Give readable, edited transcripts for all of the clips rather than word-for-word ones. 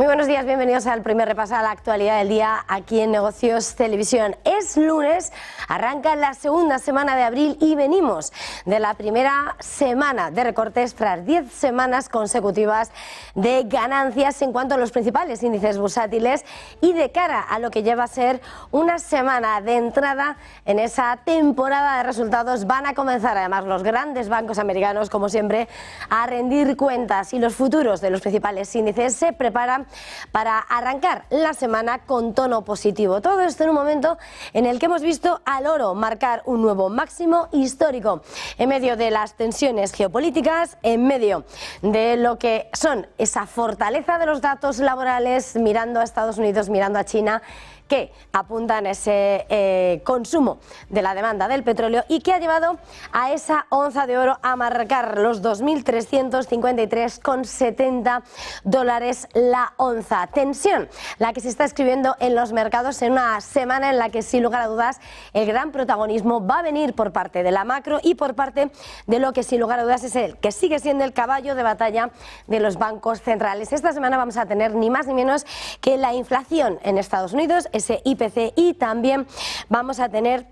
Muy buenos días, bienvenidos al primer repaso a la actualidad del día aquí en Negocios Televisión. Es lunes, arranca la segunda semana de abril y venimos de la primera semana de recortes tras 10 semanas consecutivas de ganancias en cuanto a los principales índices bursátiles y de cara a lo que lleva a ser una semana de entrada en esa temporada de resultados. Van a comenzar además los grandes bancos americanos, como siempre, a rendir cuentas y los futuros de los principales índices se preparan para arrancar la semana con tono positivo. Todo esto en un momento en el que hemos visto al oro marcar un nuevo máximo histórico en medio de las tensiones geopolíticas, en medio de lo que son esa fortaleza de los datos laborales, mirando a Estados Unidos, mirando a China, que apuntan a ese consumo de la demanda del petróleo y que ha llevado a esa onza de oro a marcar los 2.353,70 dólares la onza. Tensión la que se está escribiendo en los mercados en una semana en la que, sin lugar a dudas, el gran protagonismo va a venir por parte de la macro y por parte de lo que, sin lugar a dudas, es el que sigue siendo el caballo de batalla de los bancos centrales. Esta semana vamos a tener ni más ni menos que la inflación en Estados Unidos, ese IPC, y también vamos a tener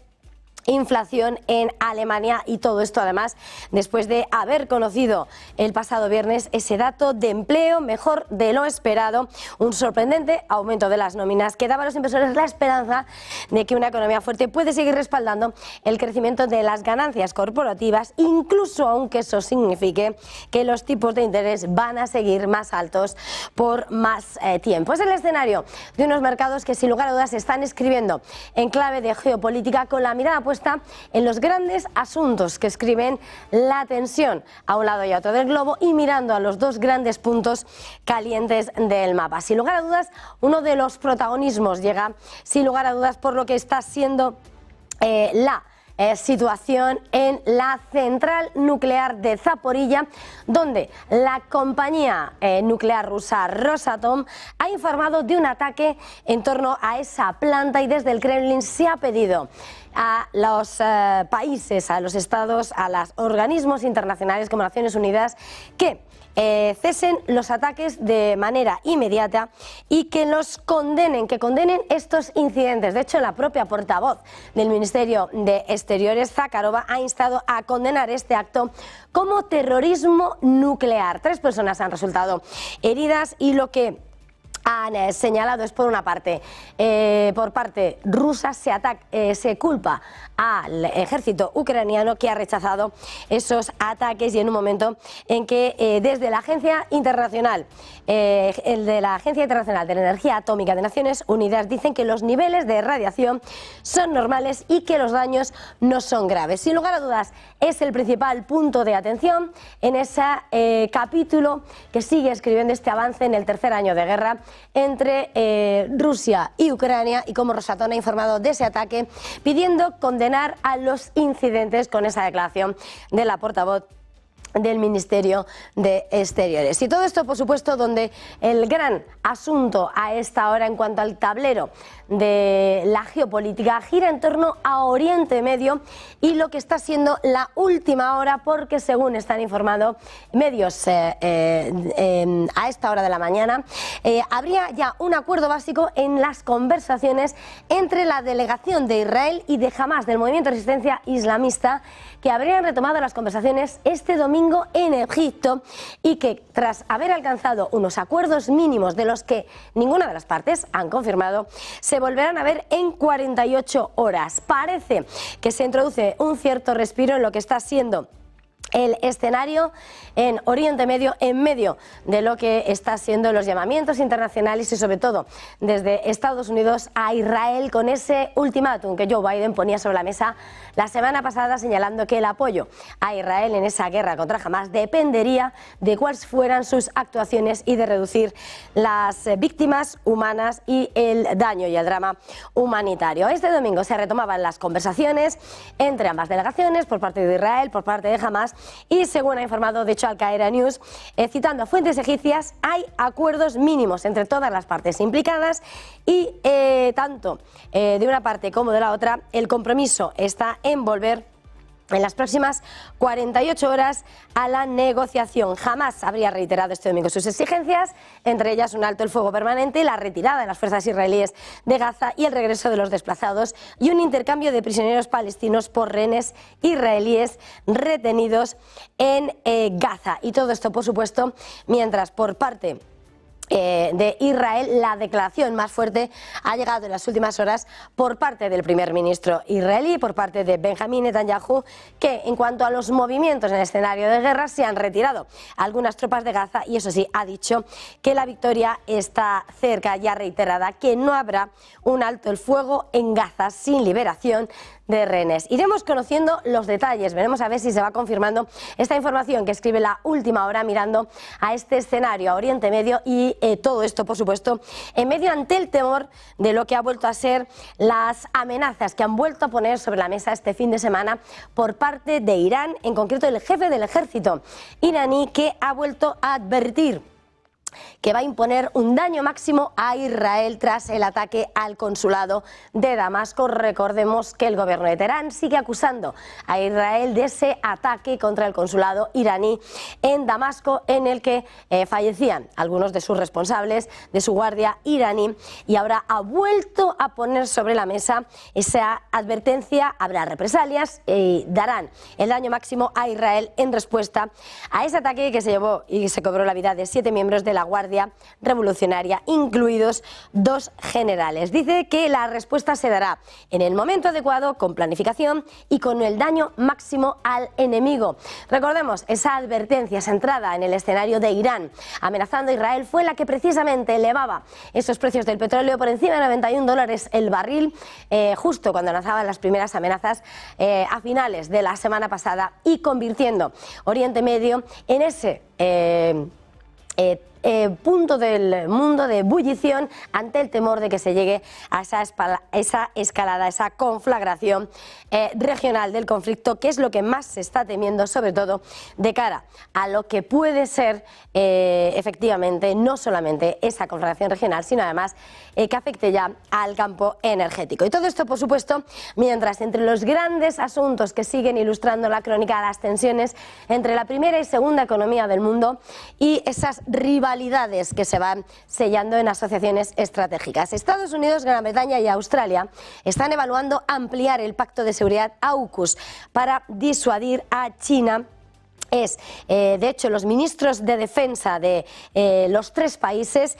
inflación en Alemania, y todo esto además después de haber conocido el pasado viernes ese dato de empleo mejor de lo esperado, un sorprendente aumento de las nóminas que daba a los inversores la esperanza de que una economía fuerte puede seguir respaldando el crecimiento de las ganancias corporativas, incluso aunque eso signifique que los tipos de interés van a seguir más altos por más tiempo. Es el escenario de unos mercados que, sin lugar a dudas, se están escribiendo en clave de geopolítica, con la mirada puesta en los grandes asuntos que escriben la tensión a un lado y a otro del globo, y mirando a los dos grandes puntos calientes del mapa. Sin lugar a dudas, uno de los protagonismos llega, sin lugar a dudas, por lo que está siendo la situación en la central nuclear de Zaporilla, donde la compañía nuclear rusa Rosatom ha informado de un ataque en torno a esa planta, y desde el Kremlin se ha pedido a los países, a los estados, a los organismos internacionales como Naciones Unidas que cesen los ataques de manera inmediata y que condenen estos incidentes. De hecho, la propia portavoz del Ministerio de Exteriores, Zakharova, ha instado a condenar este acto como terrorismo nuclear. 3 personas han resultado heridas, y lo que han señalado es, por una parte, por parte rusa se culpa al ejército ucraniano, que ha rechazado esos ataques, y en un momento en que desde la Agencia Internacional de la Energía Atómica de Naciones Unidas dicen que los niveles de radiación son normales y que los daños no son graves. Sin lugar a dudas, es el principal punto de atención en ese capítulo que sigue escribiendo este avance en el tercer año de guerra entre Rusia y Ucrania, y como Rosatom ha informado de ese ataque, pidiendo condenar a los incidentes con esa declaración de la portavoz del Ministerio de Exteriores. Y todo esto, por supuesto, donde el gran asunto a esta hora en cuanto al tablero de la geopolítica gira en torno a Oriente Medio y lo que está siendo la última hora, porque según están informando medios a esta hora de la mañana, habría ya un acuerdo básico en las conversaciones entre la delegación de Israel y de Hamás, del movimiento de resistencia islamista, que habrían retomado las conversaciones este domingo en Egipto, y que, tras haber alcanzado unos acuerdos mínimos de los que ninguna de las partes han confirmado, se volverán a ver en 48 horas. Parece que se introduce un cierto respiro en lo que está siendo el escenario en Oriente Medio, en medio de lo que está siendo los llamamientos internacionales, y sobre todo desde Estados Unidos a Israel, con ese ultimátum que Joe Biden ponía sobre la mesa la semana pasada, señalando que el apoyo a Israel en esa guerra contra Hamás dependería de cuáles fueran sus actuaciones y de reducir las víctimas humanas y el daño y el drama humanitario. Este domingo se retomaban las conversaciones entre ambas delegaciones, por parte de Israel, por parte de Hamás, y según ha informado, de hecho, Al Qaeda News, citando a fuentes egipcias, hay acuerdos mínimos entre todas las partes implicadas, y tanto de una parte como de la otra, el compromiso está en volver en las próximas 48 horas a la negociación. Jamás habría reiterado este domingo sus exigencias, entre ellas un alto el fuego permanente, la retirada de las fuerzas israelíes de Gaza y el regreso de los desplazados y un intercambio de prisioneros palestinos por rehenes israelíes retenidos en Gaza. Y todo esto, por supuesto, mientras por parte de Israel la declaración más fuerte ha llegado en las últimas horas por parte del primer ministro israelí, por parte de Benjamín Netanyahu, que en cuanto a los movimientos en el escenario de guerra se han retirado algunas tropas de Gaza y eso sí, ha dicho que la victoria está cerca, ya reiterada, que no habrá un alto el fuego en Gaza sin liberación de rehenes. Iremos conociendo los detalles, veremos a ver si se va confirmando esta información que escribe La Última Hora mirando a este escenario, a Oriente Medio y todo esto, por supuesto, en medio ante el temor de lo que ha vuelto a ser las amenazas que han vuelto a poner sobre la mesa este fin de semana por parte de Irán, en concreto el jefe del ejército iraní, que ha vuelto a advertir que va a imponer un daño máximo a Israel tras el ataque al consulado de Damasco. Recordemos que el gobierno de Teherán sigue acusando a Israel de ese ataque contra el consulado iraní en Damasco, en el que fallecían algunos de sus responsables, de su guardia iraní, y ahora ha vuelto a poner sobre la mesa esa advertencia. Habrá represalias y darán el daño máximo a Israel en respuesta a ese ataque que se llevó y se cobró la vida de 7 miembros de la Guardia Revolucionaria, incluidos 2 generales. Dice que la respuesta se dará en el momento adecuado, con planificación y con el daño máximo al enemigo. Recordemos, esa advertencia centrada en el escenario de Irán amenazando a Israel fue la que precisamente elevaba esos precios del petróleo por encima de $91 el barril, justo cuando lanzaban las primeras amenazas a finales de la semana pasada, y convirtiendo Oriente Medio en ese punto del mundo de ebullición ante el temor de que se llegue a esa escalada, esa conflagración regional del conflicto, que es lo que más se está temiendo, sobre todo de cara a lo que puede ser efectivamente no solamente esa conflagración regional, sino además que afecte ya al campo energético. Y todo esto, por supuesto, mientras entre los grandes asuntos que siguen ilustrando la crónica, las tensiones entre la primera y segunda economía del mundo y esas rivalidades que se van sellando en asociaciones estratégicas. Estados Unidos, Gran Bretaña y Australia están evaluando ampliar el pacto de seguridad AUKUS para disuadir a China. De hecho, los ministros de defensa de los 3 países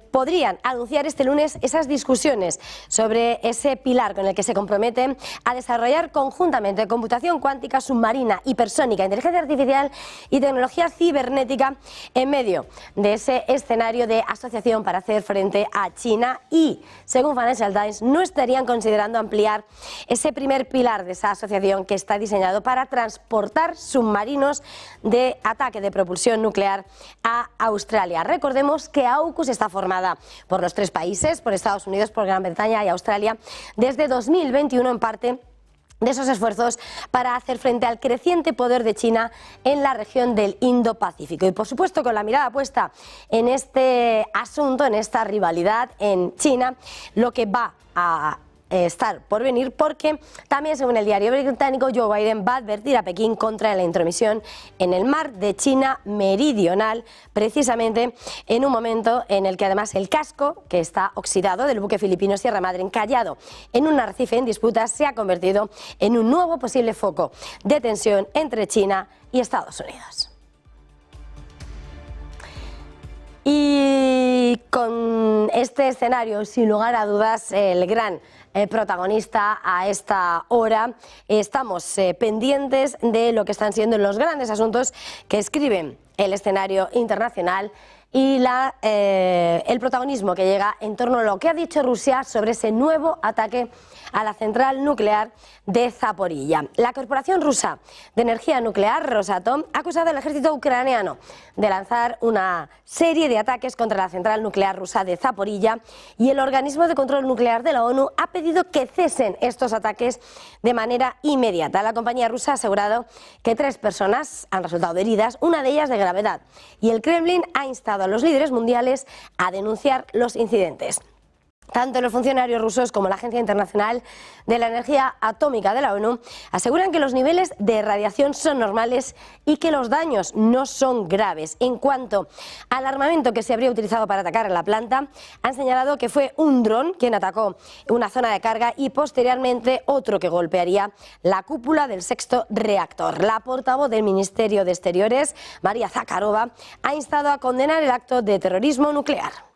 podrían anunciar este lunes esas discusiones sobre ese pilar con el que se comprometen a desarrollar conjuntamente computación cuántica, submarina, hipersónica, inteligencia artificial y tecnología cibernética en medio de ese escenario de asociación para hacer frente a China. Y, según Financial Times, no estarían considerando ampliar ese primer pilar de esa asociación, que está diseñado para transportar submarinos de ataque de propulsión nuclear a Australia. Recordemos que AUKUS está formada por los 3 países, por Estados Unidos, por Gran Bretaña y Australia, desde 2021, en parte de esos esfuerzos para hacer frente al creciente poder de China en la región del Indo-Pacífico. Y por supuesto, con la mirada puesta en este asunto, en esta rivalidad en China, lo que va a estar por venir, porque también, según el diario británico, Joe Biden va a advertir a Pekín contra la intromisión en el mar de China Meridional, precisamente en un momento en el que además el casco, que está oxidado, del buque filipino Sierra Madre, encallado en un arrecife en disputa, se ha convertido en un nuevo posible foco de tensión entre China y Estados Unidos. Y con este escenario, sin lugar a dudas, el gran protagonista a esta hora, estamos pendientes de lo que están siendo los grandes asuntos que escriben el escenario internacional y el protagonismo que llega en torno a lo que ha dicho Rusia sobre ese nuevo ataque a la central nuclear de Zaporilla. La corporación rusa de energía nuclear, Rosatom, ha acusado al ejército ucraniano de lanzar una serie de ataques contra la central nuclear rusa de Zaporilla, y el organismo de control nuclear de la ONU ha pedido que cesen estos ataques de manera inmediata. La compañía rusa ha asegurado que 3 personas han resultado heridas, una de ellas de gravedad, y el Kremlin ha instado a los líderes mundiales a denunciar los incidentes. Tanto los funcionarios rusos como la Agencia Internacional de la Energía Atómica de la ONU aseguran que los niveles de radiación son normales y que los daños no son graves. En cuanto al armamento que se habría utilizado para atacar en la planta, han señalado que fue un dron quien atacó una zona de carga y posteriormente otro que golpearía la cúpula del sexto reactor. La portavoz del Ministerio de Exteriores, María Zakharova, ha instado a condenar el acto de terrorismo nuclear.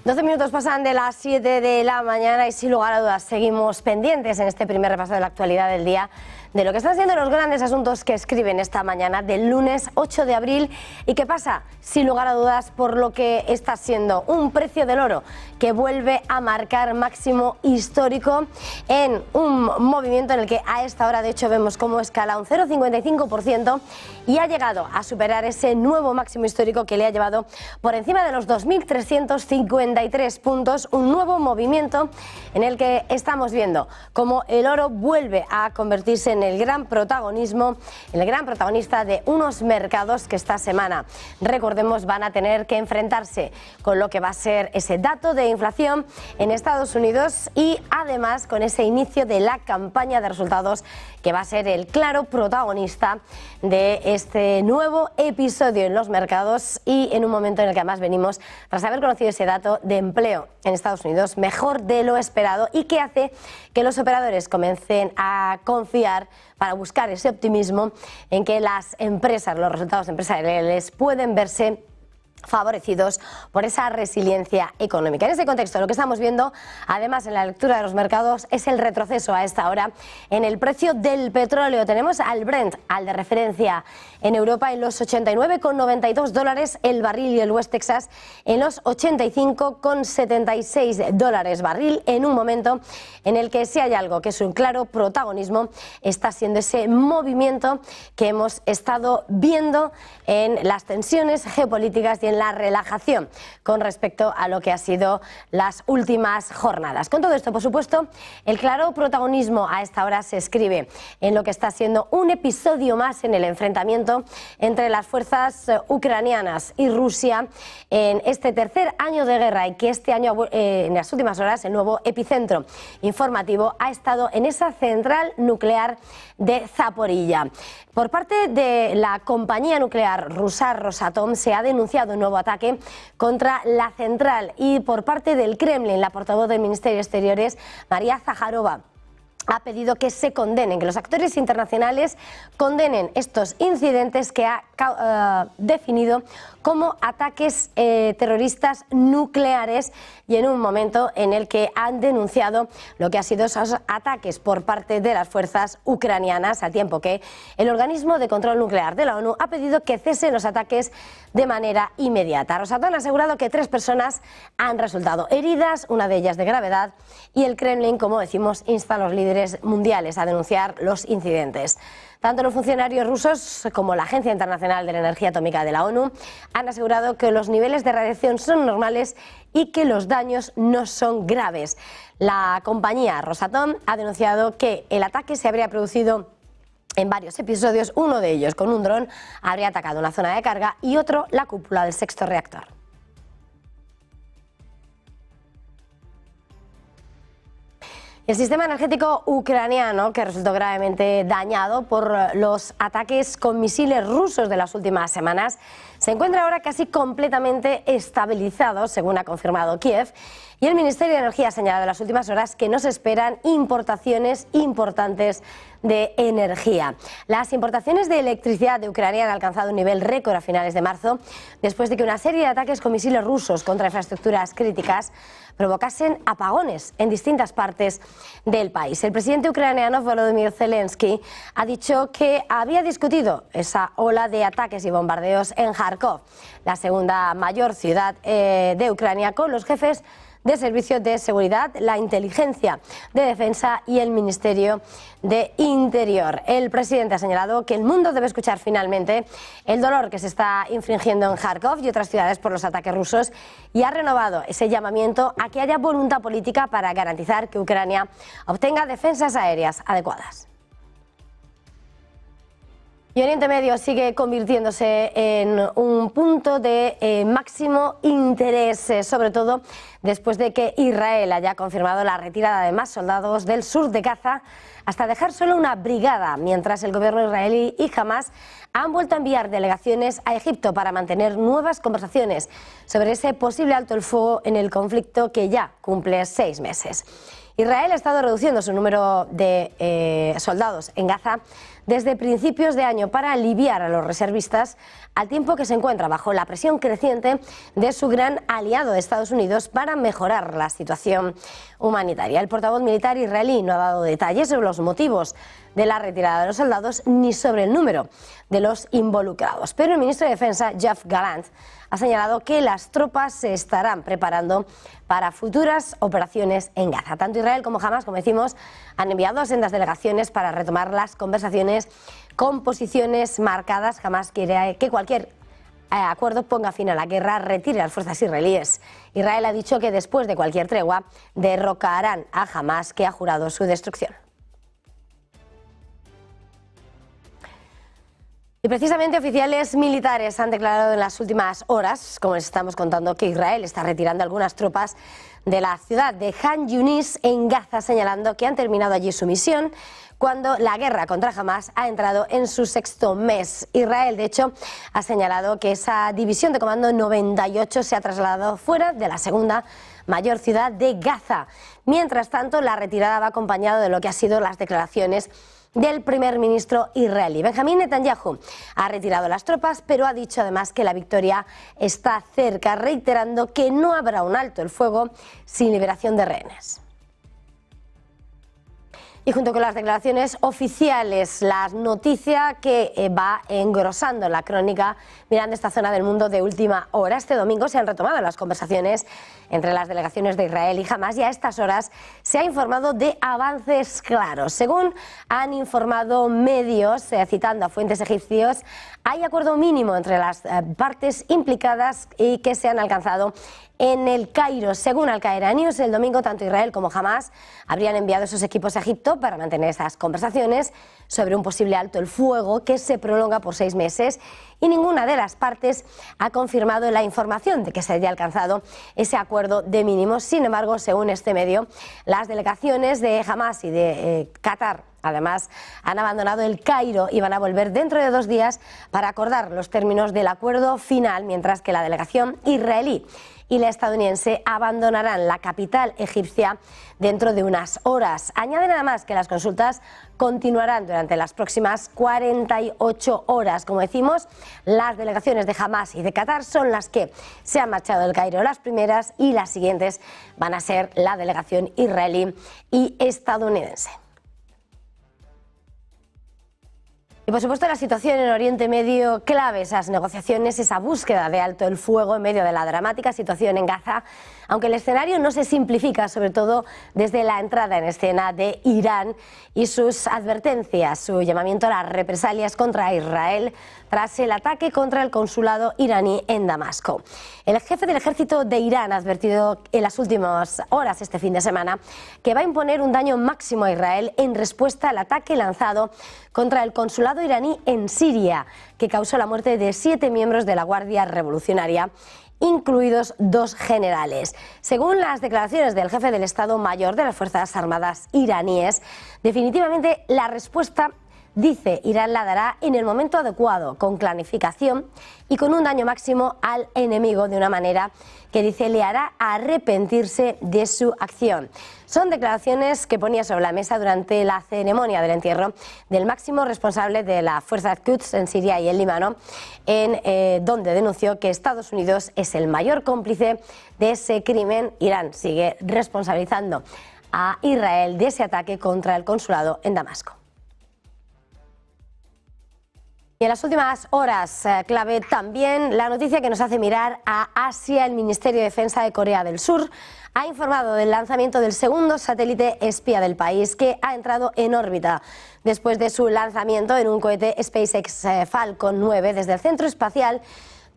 Doce minutos pasan de las 7 de la mañana y sin lugar a dudas seguimos pendientes en este primer repaso de la actualidad del día de lo que están siendo los grandes asuntos que escriben esta mañana del lunes 8 de abril y que pasa sin lugar a dudas por lo que está siendo un precio del oro que vuelve a marcar máximo histórico en un movimiento en el que a esta hora de hecho vemos cómo escala un 0,55% y ha llegado a superar ese nuevo máximo histórico que le ha llevado por encima de los 2.353 puntos, un nuevo movimiento en el que estamos viendo cómo el oro vuelve a convertirse en el gran protagonista de unos mercados que esta semana, recordemos, van a tener que enfrentarse con lo que va a ser ese dato de inflación en Estados Unidos y además con ese inicio de la campaña de resultados que va a ser el claro protagonista de este nuevo episodio en los mercados y en un momento en el que además venimos tras haber conocido ese dato de empleo en Estados Unidos mejor de lo esperado y que hace que los operadores comiencen a confiar para buscar ese optimismo en que las empresas, los resultados empresariales pueden verse favorecidos por esa resiliencia económica. En este contexto, lo que estamos viendo, además en la lectura de los mercados, es el retroceso a esta hora en el precio del petróleo. Tenemos al Brent, al de referencia en Europa, en los $89,92 el barril y el West Texas en los $85,76 barril, en un momento en el que si hay algo que es un claro protagonismo, está siendo ese movimiento que hemos estado viendo en las tensiones geopolíticas y que en la relajación con respecto a lo que ha sido las últimas jornadas. Con todo esto, por supuesto, el claro protagonismo a esta hora se escribe en lo que está siendo un episodio más en el enfrentamiento entre las fuerzas ucranianas y Rusia en este tercer año de guerra, y que este año, en las últimas horas, el nuevo epicentro informativo ha estado en esa central nuclear de Zaporilla. Por parte de la compañía nuclear rusa Rosatom se ha denunciado un nuevo ataque contra la central, y por parte del Kremlin, la portavoz del Ministerio de Exteriores, María Zaharova, ha pedido que se condenen, que los actores internacionales condenen estos incidentes que ha definido como ataques terroristas nucleares, y en un momento en el que han denunciado lo que ha sido esos ataques por parte de las fuerzas ucranianas, al tiempo que el organismo de control nuclear de la ONU ha pedido que cesen los ataques de manera inmediata. Rosatom ha asegurado que 3 personas han resultado heridas, una de ellas de gravedad, y el Kremlin, como decimos, insta a los líderes mundiales a denunciar los incidentes. Tanto los funcionarios rusos como la Agencia Internacional de la Energía Atómica de la ONU han asegurado que los niveles de radiación son normales y que los daños no son graves. La compañía Rosatom ha denunciado que el ataque se habría producido en varios episodios, uno de ellos con un dron habría atacado una zona de carga y otro la cúpula del 6º reactor. El sistema energético ucraniano, que resultó gravemente dañado por los ataques con misiles rusos de las últimas semanas, se encuentra ahora casi completamente estabilizado, según ha confirmado Kiev, y el Ministerio de Energía ha señalado en las últimas horas que no se esperan importaciones importantes de energía. Las importaciones de electricidad de Ucrania han alcanzado un nivel récord a finales de marzo, después de que una serie de ataques con misiles rusos contra infraestructuras críticas provocasen apagones en distintas partes del país. El presidente ucraniano Volodymyr Zelensky ha dicho que había discutido esa ola de ataques y bombardeos en Kharkov, la segunda mayor ciudad de Ucrania, con los jefes de servicios de seguridad, la inteligencia de defensa y el Ministerio de Interior. El presidente ha señalado que el mundo debe escuchar finalmente el dolor que se está infringiendo en Kharkov y otras ciudades por los ataques rusos, y ha renovado ese llamamiento a que haya voluntad política para garantizar que Ucrania obtenga defensas aéreas adecuadas. Y Oriente Medio sigue convirtiéndose en un punto de máximo interés, sobre todo después de que Israel haya confirmado la retirada de más soldados del sur de Gaza, hasta dejar solo una brigada, mientras el gobierno israelí y Hamas han vuelto a enviar delegaciones a Egipto para mantener nuevas conversaciones sobre ese posible alto el fuego en el conflicto que ya cumple 6 meses. Israel ha estado reduciendo su número de soldados en Gaza desde principios de año para aliviar a los reservistas, al tiempo que se encuentra bajo la presión creciente de su gran aliado de Estados Unidos para mejorar la situación humanitaria. El portavoz militar israelí no ha dado detalles sobre los motivos de la retirada de los soldados ni sobre el número de los involucrados, pero el ministro de Defensa, Yoav Gallant, ha señalado que las tropas se estarán preparando para futuras operaciones en Gaza. Tanto Israel como Hamas, como decimos, han enviado a sendas delegaciones para retomar las conversaciones con posiciones marcadas. Hamas quiere que cualquier acuerdo ponga fin a la guerra, retire a las fuerzas israelíes. Israel ha dicho que después de cualquier tregua derrocarán a Hamas, que ha jurado su destrucción. Y precisamente oficiales militares han declarado en las últimas horas, como les estamos contando, que Israel está retirando algunas tropas de la ciudad de Han Yunis en Gaza, señalando que han terminado allí su misión cuando la guerra contra Hamas ha entrado en su 6º mes. Israel, de hecho, ha señalado que esa división de comando 98 se ha trasladado fuera de la segunda mayor ciudad de Gaza. Mientras tanto, la retirada va acompañada de lo que han sido las declaraciones del primer ministro israelí. Benjamín Netanyahu ha retirado las tropas, pero ha dicho además que la victoria está cerca, reiterando que no habrá un alto el fuego sin liberación de rehenes. Y junto con las declaraciones oficiales, la noticia que va engrosando la crónica mirando esta zona del mundo de última hora. Este domingo se han retomado las conversaciones entre las delegaciones de Israel y Hamás y a estas horas se ha informado de avances claros. Según han informado medios, citando a fuentes egipcios, hay acuerdo mínimo entre las partes implicadas y que se han alcanzado en el Cairo. Según Al Qaeda News, el domingo tanto Israel como Hamás habrían enviado sus equipos a Egipto para mantener esas conversaciones sobre un posible alto el fuego que se prolonga por 6 meses y ninguna de las partes ha confirmado la información de que se haya alcanzado ese acuerdo de mínimos. Sin embargo, según este medio, las delegaciones de Hamás y de Qatar además han abandonado el Cairo y van a volver dentro de 2 días para acordar los términos del acuerdo final, mientras que la delegación israelí y la estadounidense abandonarán la capital egipcia dentro de unas horas. Añaden además que las consultas continuarán durante las próximas 48 horas. Como decimos, las delegaciones de Hamás y de Qatar son las que se han marchado del Cairo las primeras y las siguientes van a ser la delegación israelí y estadounidense. Y por supuesto la situación en Oriente Medio clave, esas negociaciones, esa búsqueda de alto el fuego en medio de la dramática situación en Gaza, aunque el escenario no se simplifica, sobre todo desde la entrada en escena de Irán y sus advertencias, su llamamiento a las represalias contra Israel tras el ataque contra el consulado iraní en Damasco. El jefe del ejército de Irán ha advertido en las últimas horas este fin de semana que va a imponer un daño máximo a Israel en respuesta al ataque lanzado contra el consulado iraní en Siria, que causó la muerte de 7 miembros de la Guardia Revolucionaria, incluidos 2 generales. Según las declaraciones del jefe del Estado Mayor de las Fuerzas Armadas iraníes, definitivamente la respuesta, dice, Irán la dará en el momento adecuado, con planificación y con un daño máximo al enemigo de una manera que, dice, le hará arrepentirse de su acción. Son declaraciones que ponía sobre la mesa durante la ceremonia del entierro del máximo responsable de la Fuerza Quds en Siria y el Líbano, donde denunció que Estados Unidos es el mayor cómplice de ese crimen. Irán sigue responsabilizando a Israel de ese ataque contra el consulado en Damasco. Y en las últimas horas, clave también la noticia que nos hace mirar a Asia. El Ministerio de Defensa de Corea del Sur ha informado del lanzamiento del segundo satélite espía del país, que ha entrado en órbita después de su lanzamiento en un cohete SpaceX Falcon 9 desde el Centro Espacial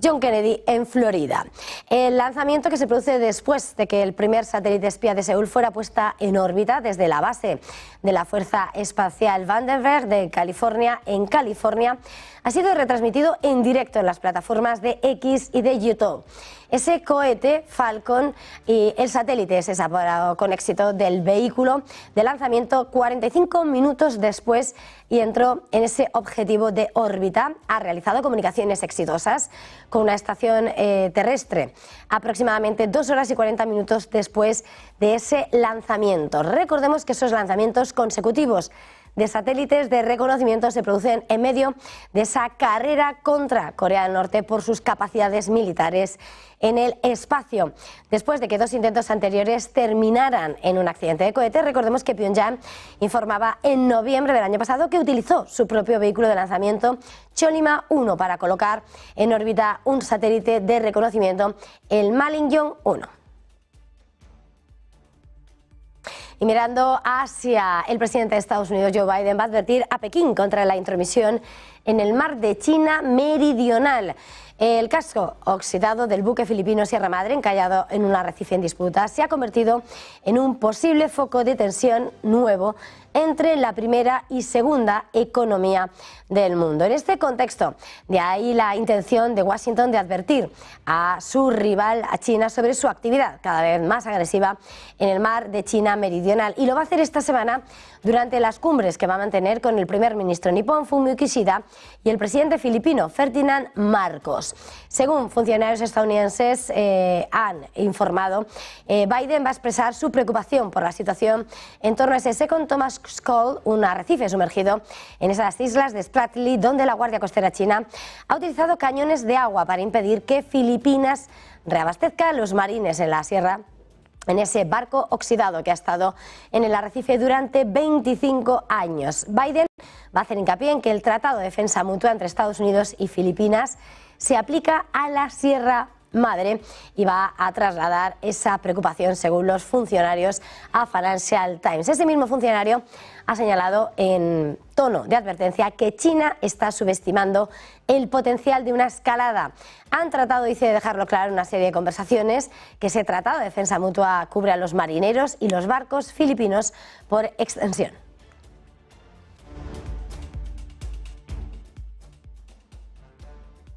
John Kennedy en Florida. El lanzamiento, que se produce después de que el primer satélite espía de Seúl fuera puesta en órbita desde la base de la Fuerza Espacial Vandenberg de California, en California, ha sido retransmitido en directo en las plataformas de X y de YouTube. Ese cohete Falcon y el satélite se separó con éxito del vehículo de lanzamiento 45 minutos después y entró en ese objetivo de órbita. Ha realizado comunicaciones exitosas con una estación terrestre aproximadamente 2 horas y 40 minutos después de ese lanzamiento. Recordemos que esos lanzamientos consecutivos de satélites de reconocimiento se producen en medio de esa carrera contra Corea del Norte por sus capacidades militares en el espacio. Después de que 2 intentos anteriores terminaran en un accidente de cohete, recordemos que Pyongyang informaba en noviembre del año pasado que utilizó su propio vehículo de lanzamiento Cholima-1 para colocar en órbita un satélite de reconocimiento, el Manlyong-1. Y mirando hacia el presidente de Estados Unidos, Joe Biden, va a advertir a Pekín contra la intromisión en el mar de China Meridional. El casco oxidado del buque filipino Sierra Madre, encallado en un arrecife en disputa, se ha convertido en un posible foco de tensión nuevo entre la primera y segunda economía del mundo. En este contexto, de ahí la intención de Washington de advertir a su rival, a China, sobre su actividad cada vez más agresiva en el mar de China Meridional. Y lo va a hacer esta semana durante las cumbres que va a mantener con el primer ministro nipón, Fumio Kishida, y el presidente filipino, Ferdinand Marcos. Según funcionarios estadounidenses han informado, Biden va a expresar su preocupación por la situación en torno a ese Second Thomas Cole, un arrecife sumergido en esas islas de Spratly, donde la Guardia Costera china ha utilizado cañones de agua para impedir que Filipinas reabastezca a los marines en la sierra en ese barco oxidado que ha estado en el arrecife durante 25 años. Biden va a hacer hincapié en que el Tratado de Defensa Mutua entre Estados Unidos y Filipinas se aplica a la Sierra Madre y va a trasladar esa preocupación, según los funcionarios, a Financial Times. Ese mismo funcionario ha señalado en tono de advertencia que China está subestimando el potencial de una escalada. Han tratado, dice, de dejarlo claro en una serie de conversaciones, que ese tratado de defensa mutua cubre a los marineros y los barcos filipinos por extensión.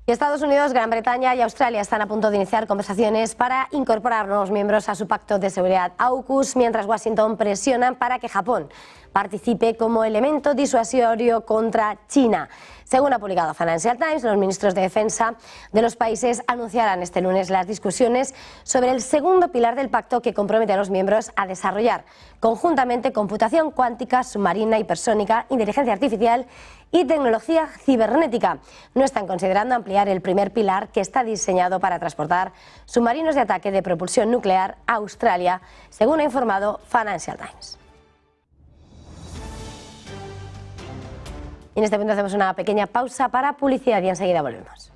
Y Estados Unidos, Gran Bretaña y Australia están a punto de iniciar conversaciones para incorporar nuevos miembros a su pacto de seguridad AUKUS, mientras Washington presiona para que Japón participe como elemento disuasorio contra China. Según ha publicado Financial Times, los ministros de defensa de los países anunciarán este lunes las discusiones sobre el segundo pilar del pacto, que compromete a los miembros a desarrollar conjuntamente computación cuántica, submarina, hipersónica, inteligencia artificial y tecnología cibernética. No están considerando ampliar el primer pilar, que está diseñado para transportar submarinos de ataque de propulsión nuclear a Australia, según ha informado Financial Times. Y en este punto hacemos una pequeña pausa para publicidad y enseguida volvemos.